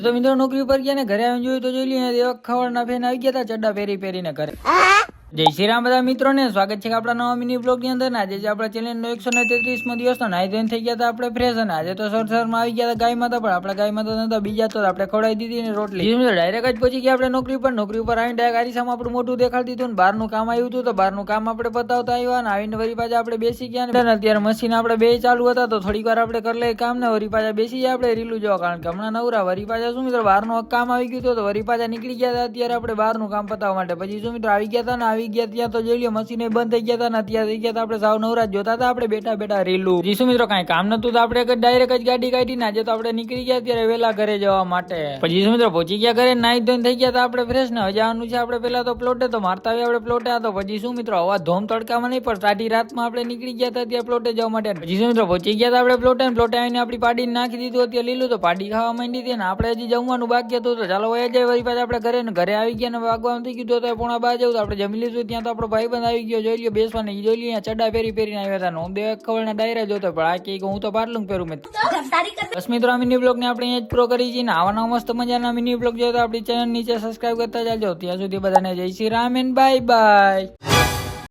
તો મિત્રો નોકરી ઉપર ગયા ને ઘરે આવીને જોયું તો જોઈ લઈએ ખવડના ફેન આવી ગયા હતા ચડ્ડા પહેરીને ઘરે. જય શ્રી રામ બધા મિત્રોને સ્વાગત છે આપણા નવા મિની બ્લોગ ની અંદર. આજે આપણા ચેનલ નો 133મો દિવસ તો નાઈ ધોઈને થઈ ગયા હતા આપણે ફ્રેશ. અને આજે તો સરમાં આવી ગયા હતા ગાય માતા, પણ આપણા ગાય માતા નતા બીજા તો આપણે ખવડાવી દીધી ને રોટલી. ડાયરેક્ટ જ પહોંચી ગયા આપણે નોકરી પર આવીને ડાયરેક્ટ આરીસામાં આપણું મોટું દેખાડી દીધું ને બહારનું કામ આવ્યું હતું તો બહારનું કામ આપણે પતાવતા આવ્યા ને આવીને વરી પાછા આપણે બેસી ગયા ને અત્યારે મશીન આપણે બે ચાલુ હતા તો થોડીક વાર આપણે કરી લઈએ કામ ને વરી પાછા બેસી ગયા આપણે રીલું જોવા, કારણ કે હમણાં નવરા વરી પાછા શું મિત્રો બહારનું કામ આવી ગયું તો વરી પાછા નીકળી ગયા હતા અત્યારે આપણે બહારનું કામ પતાવવા માટે. પછી શું મિત્રો આવી ગયા હતા ને આવી ગયા ત્યાં તો મશીન બંધ થઈ ગયા હતા ને અત્યારે થઈ ગયા હતા આપણે સાવ નવરાજ જોતા હતા આપણે બેઠા રીલું. જી શું મિત્રો કઈ કામ નતું તો આપણે ડાયરેક્ટ જ ગાડી કાઢી આજે તો આપણે નીકળી ગયા અત્યારે વેલા ઘરે જવા માટે. પછી શું મિત્રો પહોંચી ગયા ઘરે નાઈ ધોઈને થઈ ગયા હતા આપણે ફ્રેશ ને જવાનું છે આપણે પેલા તો પ્લોટે તો મારતા આવ્યા આપણે પ્લોટે તો પછી શું મિત્રો હવા ધોમ તડકામાં નહીં પણ સાડી રાતમાં આપણે નીકળી ગયા હતા ત્યાં પ્લોટે જવા માટે. પછી શું મિત્રો પહોંચી ગયા હતા આપણે પ્લોટે આવીને આપણી પાડી નાખી દીધું અત્યારે લીલું તો પાડી ખાવા માંડી હતી ને આપણે હજી જમવાનું બાકી હતું તો ચાલો વયા જાય વળી પાછા આપણે ઘરે આવી ગયા ને વાગવાનું થઈ ગયું તો પોણા 12 જેવું તો આપણે જમી લીધું. ત્યાં તો આપણો ભાઈ આવી ગયો જોઈ લ્યો બેસવાની જોઈ લ્યો ચડા પહેરીને આવ્યા હતા. હું બે ખવડના ડાયરા જોતો પણ આ કે હું તો પાટલું પહેરું મેં. બસ મિત્રો આ મિની બ્લોગ ને આપણે અહીંયા જ પ્રો કરી છે ને આવા મસ્ત મજાના મિની બ્લોગ જોયો તો આપણી ચેનલ નીચે સબસ્ક્રાઇબ કરતા જાજો. ત્યાં સુધી બધાને જય Shri Ram and bye bye.